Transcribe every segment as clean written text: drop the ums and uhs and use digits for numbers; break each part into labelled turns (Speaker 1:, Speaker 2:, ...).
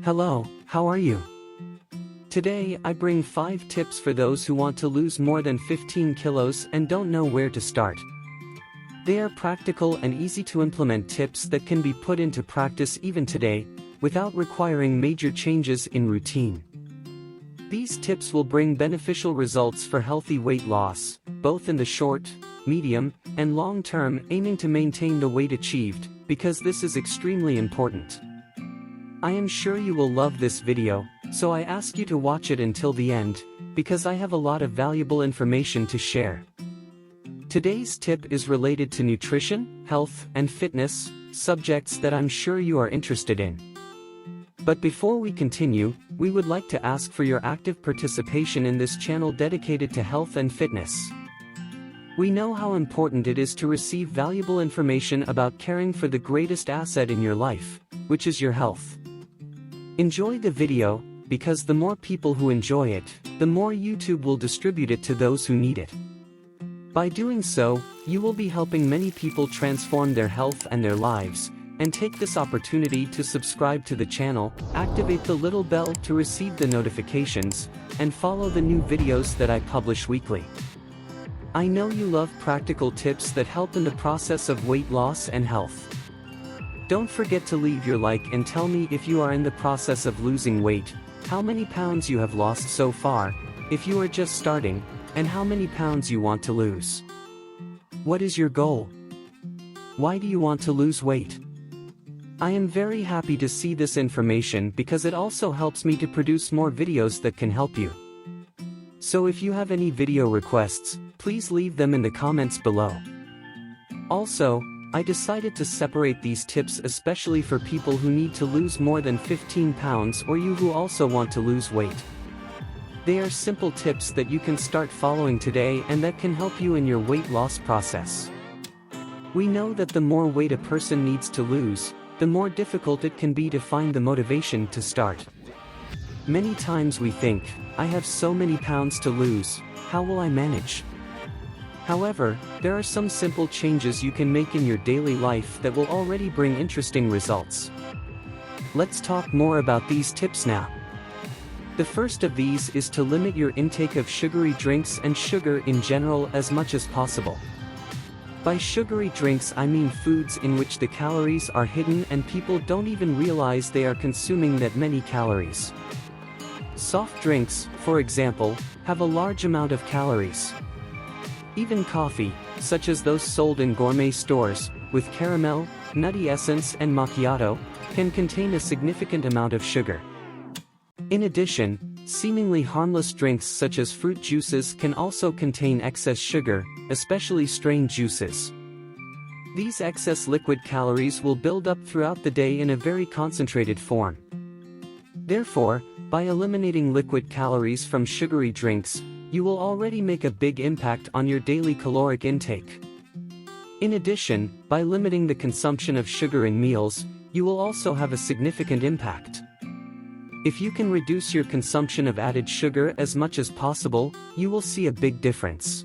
Speaker 1: Hello, how are you? Today I bring 5 tips for those who want to lose more than 15 kilos and don't know where to start. They are practical and easy to implement tips that can be put into practice even today, without requiring major changes in routine. These tips will bring beneficial results for healthy weight loss, both in the short, medium, and long term, aiming to maintain the weight achieved, because this is extremely important. I am sure you will love this video, so I ask you to watch it until the end, because I have a lot of valuable information to share. Today's tip is related to nutrition, health, and fitness, subjects that I'm sure you are interested in. But before we continue, we would like to ask for your active participation in this channel dedicated to health and fitness. We know how important it is to receive valuable information about caring for the greatest asset in your life, which is your health. Enjoy the video, because the more people who enjoy it, the more YouTube will distribute it to those who need it. By doing so, you will be helping many people transform their health and their lives, and take this opportunity to subscribe to the channel, activate the little bell to receive the notifications, and follow the new videos that I publish weekly. I know you love practical tips that help in the process of weight loss and health. Don't forget to leave your like and tell me if you are in the process of losing weight, how many pounds you have lost so far, if you are just starting, and how many pounds you want to lose. What is your goal? Why do you want to lose weight? I am very happy to see this information because it also helps me to produce more videos that can help you. So if you have any video requests, please leave them in the comments below. Also, I decided to separate these tips especially for people who need to lose more than 15 pounds or you who also want to lose weight. They are simple tips that you can start following today and that can help you in your weight loss process. We know that the more weight a person needs to lose, the more difficult it can be to find the motivation to start. Many times we think, I have so many pounds to lose, how will I manage? However, there are some simple changes you can make in your daily life that will already bring interesting results. Let's talk more about these tips now. The first of these is to limit your intake of sugary drinks and sugar in general as much as possible. By sugary drinks I mean foods in which the calories are hidden and people don't even realize they are consuming that many calories. Soft drinks, for example, have a large amount of calories. Even coffee, such as those sold in gourmet stores, with caramel, nutty essence and macchiato, can contain a significant amount of sugar. In addition, seemingly harmless drinks such as fruit juices can also contain excess sugar, especially strained juices. These excess liquid calories will build up throughout the day in a very concentrated form. Therefore, by eliminating liquid calories from sugary drinks, you will already make a big impact on your daily caloric intake. In addition, by limiting the consumption of sugar in meals, you will also have a significant impact. If you can reduce your consumption of added sugar as much as possible, you will see a big difference.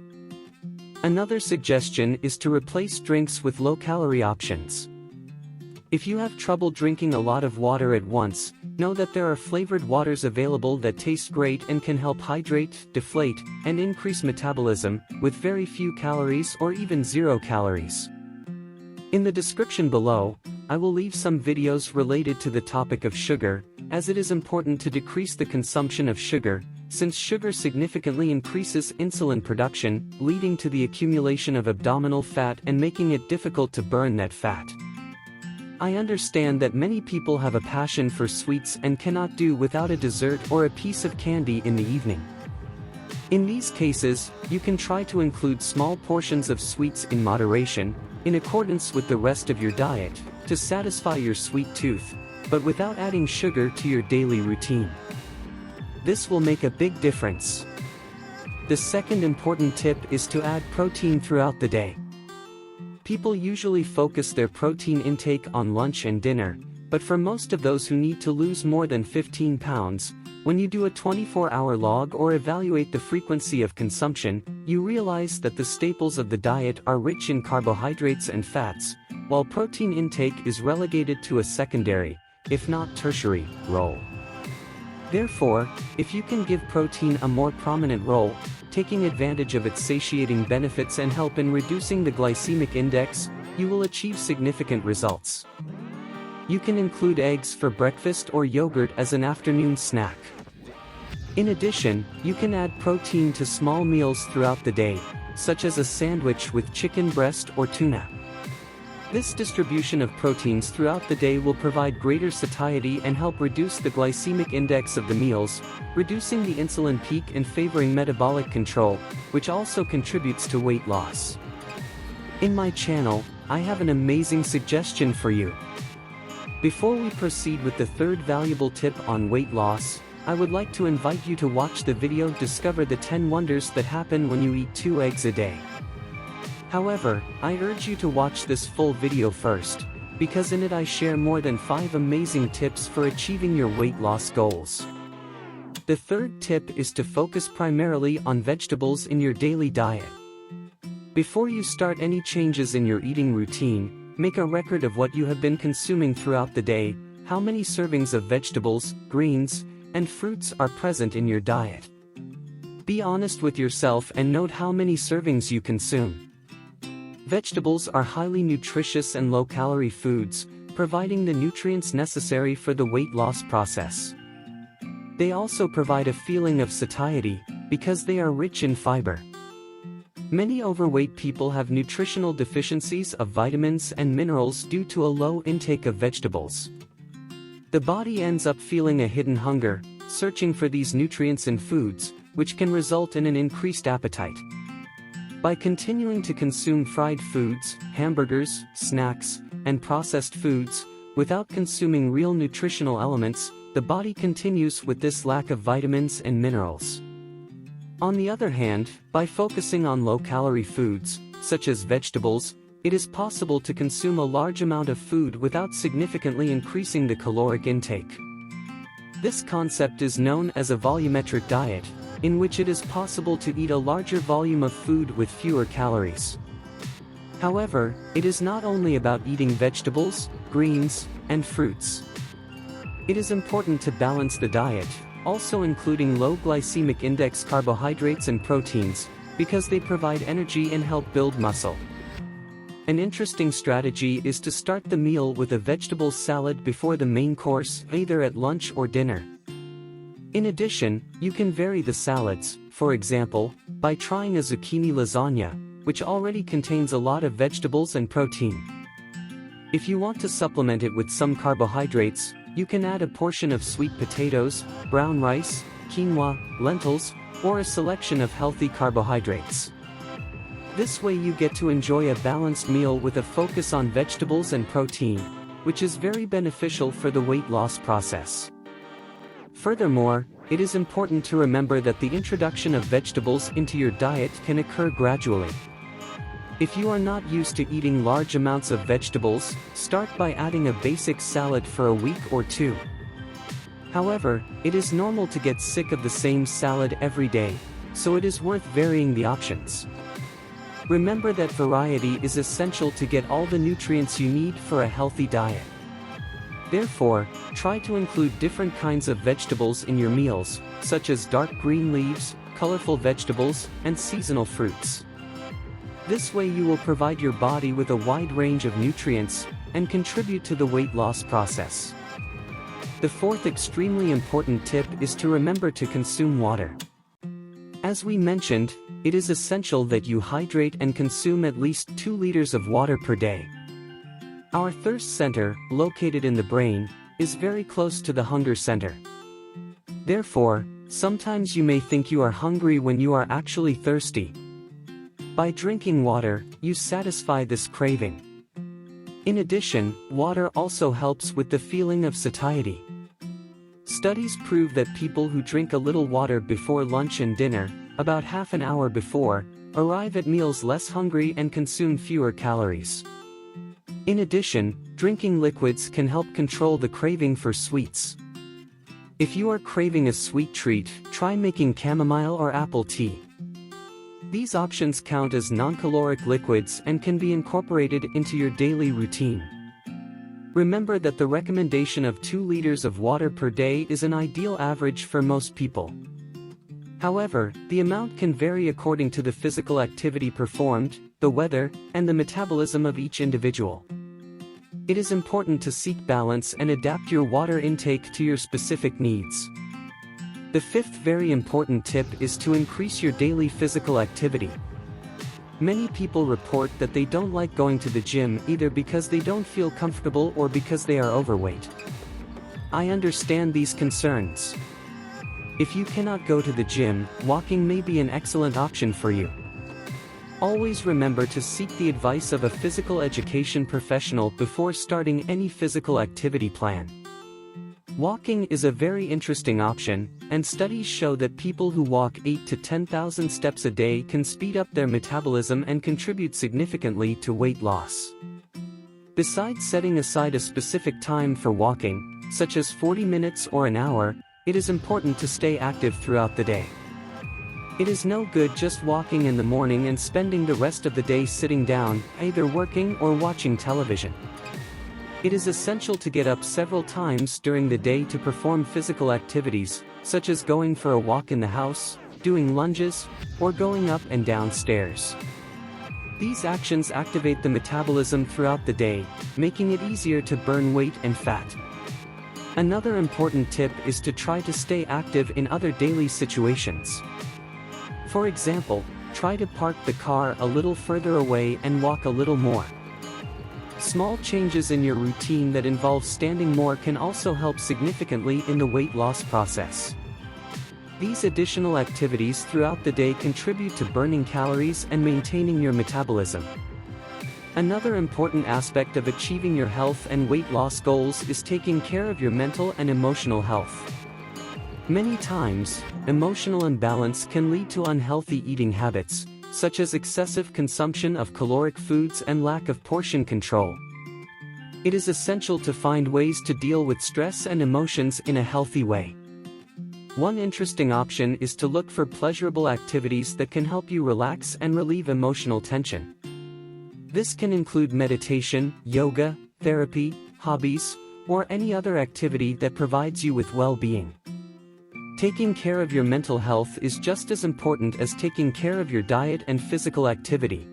Speaker 1: Another suggestion is to replace drinks with low-calorie options. If you have trouble drinking a lot of water at once, know that there are flavored waters available that taste great and can help hydrate, deflate, and increase metabolism, with very few calories or even 0 calories. In the description below, I will leave some videos related to the topic of sugar, as it is important to decrease the consumption of sugar, since sugar significantly increases insulin production, leading to the accumulation of abdominal fat and making it difficult to burn that fat. I understand that many people have a passion for sweets and cannot do without a dessert or a piece of candy in the evening. In these cases, you can try to include small portions of sweets in moderation, in accordance with the rest of your diet, to satisfy your sweet tooth, but without adding sugar to your daily routine. This will make a big difference. The second important tip is to add protein throughout the day. People usually focus their protein intake on lunch and dinner, but for most of those who need to lose more than 15 pounds, when you do a 24-hour log or evaluate the frequency of consumption, you realize that the staples of the diet are rich in carbohydrates and fats, while protein intake is relegated to a secondary, if not tertiary, role. Therefore, if you can give protein a more prominent role, taking advantage of its satiating benefits and help in reducing the glycemic index, you will achieve significant results. You can include eggs for breakfast or yogurt as an afternoon snack. In addition, you can add protein to small meals throughout the day, such as a sandwich with chicken breast or tuna. This distribution of proteins throughout the day will provide greater satiety and help reduce the glycemic index of the meals, reducing the insulin peak and favoring metabolic control, which also contributes to weight loss. In my channel, I have an amazing suggestion for you. Before we proceed with the third valuable tip on weight loss, I would like to invite you to watch the video Discover the 10 Wonders that happen when you eat 2 eggs a day. However, I urge you to watch this full video first, because in it I share more than 5 amazing tips for achieving your weight loss goals. The third tip is to focus primarily on vegetables in your daily diet. Before you start any changes in your eating routine, make a record of what you have been consuming throughout the day, how many servings of vegetables, greens, and fruits are present in your diet. Be honest with yourself and note how many servings you consume. Vegetables are highly nutritious and low-calorie foods, providing the nutrients necessary for the weight loss process. They also provide a feeling of satiety, because they are rich in fiber. Many overweight people have nutritional deficiencies of vitamins and minerals due to a low intake of vegetables. The body ends up feeling a hidden hunger, searching for these nutrients in foods, which can result in an increased appetite. By continuing to consume fried foods, hamburgers, snacks, and processed foods, without consuming real nutritional elements, the body continues with this lack of vitamins and minerals. On the other hand, by focusing on low-calorie foods, such as vegetables, it is possible to consume a large amount of food without significantly increasing the caloric intake. This concept is known as a volumetric diet, in which it is possible to eat a larger volume of food with fewer calories. However, it is not only about eating vegetables, greens, and fruits. It is important to balance the diet, also including low glycemic index carbohydrates and proteins, because they provide energy and help build muscle. An interesting strategy is to start the meal with a vegetable salad before the main course, either at lunch or dinner. In addition, you can vary the salads, for example, by trying a zucchini lasagna, which already contains a lot of vegetables and protein. If you want to supplement it with some carbohydrates, you can add a portion of sweet potatoes, brown rice, quinoa, lentils, or a selection of healthy carbohydrates. This way you get to enjoy a balanced meal with a focus on vegetables and protein, which is very beneficial for the weight loss process. Furthermore, it is important to remember that the introduction of vegetables into your diet can occur gradually. If you are not used to eating large amounts of vegetables, start by adding a basic salad for a week or 2. However, it is normal to get sick of the same salad every day, so it is worth varying the options. Remember that variety is essential to get all the nutrients you need for a healthy diet. Therefore, try to include different kinds of vegetables in your meals, such as dark green leaves, colorful vegetables, and seasonal fruits. This way you will provide your body with a wide range of nutrients, and contribute to the weight loss process. The fourth extremely important tip is to remember to consume water. As we mentioned, it is essential that you hydrate and consume at least 2 liters of water per day. Our thirst center, located in the brain, is very close to the hunger center. Therefore, sometimes you may think you are hungry when you are actually thirsty. By drinking water, you satisfy this craving. In addition, water also helps with the feeling of satiety. Studies prove that people who drink a little water before lunch and dinner, about half an hour before, arrive at meals less hungry and consume fewer calories. In addition, drinking liquids can help control the craving for sweets. If you are craving a sweet treat, try making chamomile or apple tea. These options count as non-caloric liquids and can be incorporated into your daily routine. Remember that the recommendation of 2 liters of water per day is an ideal average for most people. However, the amount can vary according to the physical activity performed, the weather, and the metabolism of each individual. It is important to seek balance and adapt your water intake to your specific needs. The 5th very important tip is to increase your daily physical activity. Many people report that they don't like going to the gym either because they don't feel comfortable or because they are overweight. I understand these concerns. If you cannot go to the gym, walking may be an excellent option for you. Always remember to seek the advice of a physical education professional before starting any physical activity plan. Walking is a very interesting option, and studies show that people who walk 8 to 10,000 steps a day can speed up their metabolism and contribute significantly to weight loss. Besides setting aside a specific time for walking, such as 40 minutes or an hour, it is important to stay active throughout the day. It is no good just walking in the morning and spending the rest of the day sitting down, either working or watching television. It is essential to get up several times during the day to perform physical activities, such as going for a walk in the house, doing lunges, or going up and down stairs. These actions activate the metabolism throughout the day, making it easier to burn weight and fat. Another important tip is to try to stay active in other daily situations. For example, try to park the car a little further away and walk a little more. Small changes in your routine that involve standing more can also help significantly in the weight loss process. These additional activities throughout the day contribute to burning calories and maintaining your metabolism. Another important aspect of achieving your health and weight loss goals is taking care of your mental and emotional health. Many times, emotional imbalance can lead to unhealthy eating habits, such as excessive consumption of caloric foods and lack of portion control. It is essential to find ways to deal with stress and emotions in a healthy way. One interesting option is to look for pleasurable activities that can help you relax and relieve emotional tension. This can include meditation, yoga, therapy, hobbies, or any other activity that provides you with well-being. Taking care of your mental health is just as important as taking care of your diet and physical activity.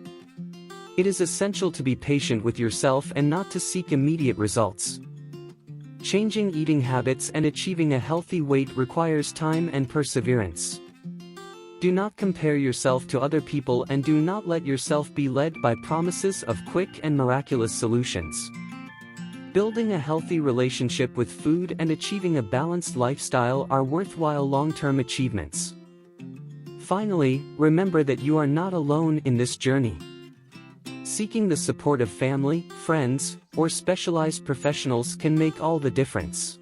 Speaker 1: It is essential to be patient with yourself and not to seek immediate results. Changing eating habits and achieving a healthy weight requires time and perseverance. Do not compare yourself to other people and do not let yourself be led by promises of quick and miraculous solutions. Building a healthy relationship with food and achieving a balanced lifestyle are worthwhile long-term achievements. Finally, remember that you are not alone in this journey. Seeking the support of family, friends, or specialized professionals can make all the difference.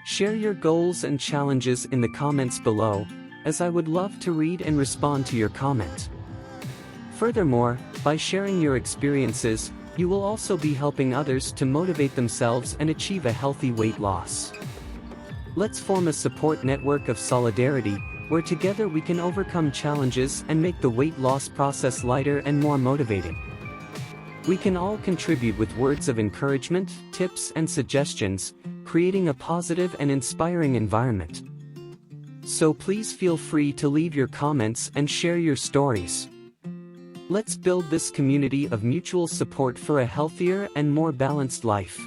Speaker 1: Share your goals and challenges in the comments below, as I would love to read and respond to your comment. Furthermore, by sharing your experiences, you will also be helping others to motivate themselves and achieve a healthy weight loss. Let's form a support network of solidarity, where together we can overcome challenges and make the weight loss process lighter and more motivating. We can all contribute with words of encouragement, tips, and suggestions, creating a positive and inspiring environment. So please feel free to leave your comments and share your stories. Let's build this community of mutual support for a healthier and more balanced life.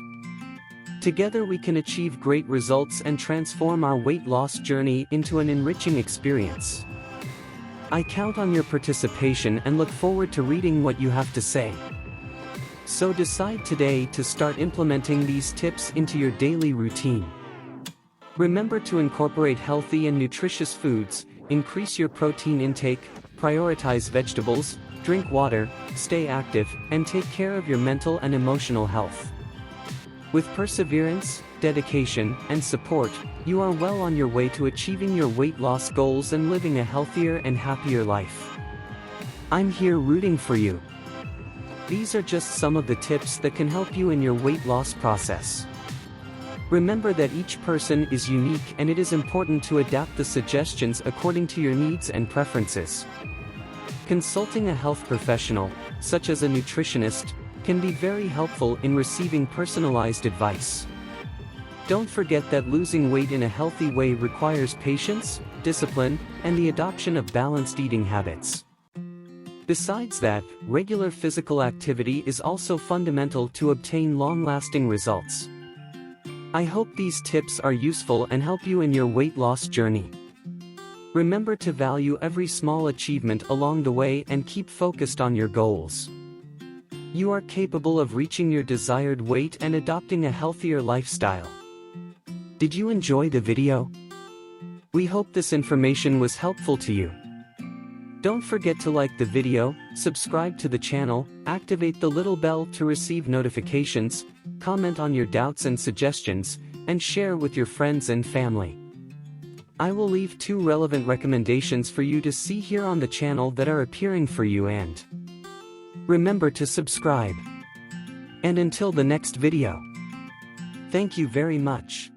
Speaker 1: Together we can achieve great results and transform our weight loss journey into an enriching experience. I count on your participation and look forward to reading what you have to say. So decide today to start implementing these tips into your daily routine. Remember to incorporate healthy and nutritious foods, increase your protein intake, prioritize vegetables, drink water, stay active, and take care of your mental and emotional health. With perseverance, dedication, and support, you are well on your way to achieving your weight loss goals and living a healthier and happier life. I'm here rooting for you. These are just some of the tips that can help you in your weight loss process. Remember that each person is unique and it is important to adapt the suggestions according to your needs and preferences. Consulting a health professional, such as a nutritionist, can be very helpful in receiving personalized advice. Don't forget that losing weight in a healthy way requires patience, discipline, and the adoption of balanced eating habits. Besides that, regular physical activity is also fundamental to obtain long-lasting results. I hope these tips are useful and help you in your weight loss journey. Remember to value every small achievement along the way and keep focused on your goals. You are capable of reaching your desired weight and adopting a healthier lifestyle. Did you enjoy the video? We hope this information was helpful to you. Don't forget to like the video, subscribe to the channel, activate the little bell to receive notifications, comment on your doubts and suggestions, and share with your friends and family. I will leave 2 relevant recommendations for you to see here on the channel that are appearing for you, and remember to subscribe. And until the next video. Thank you very much.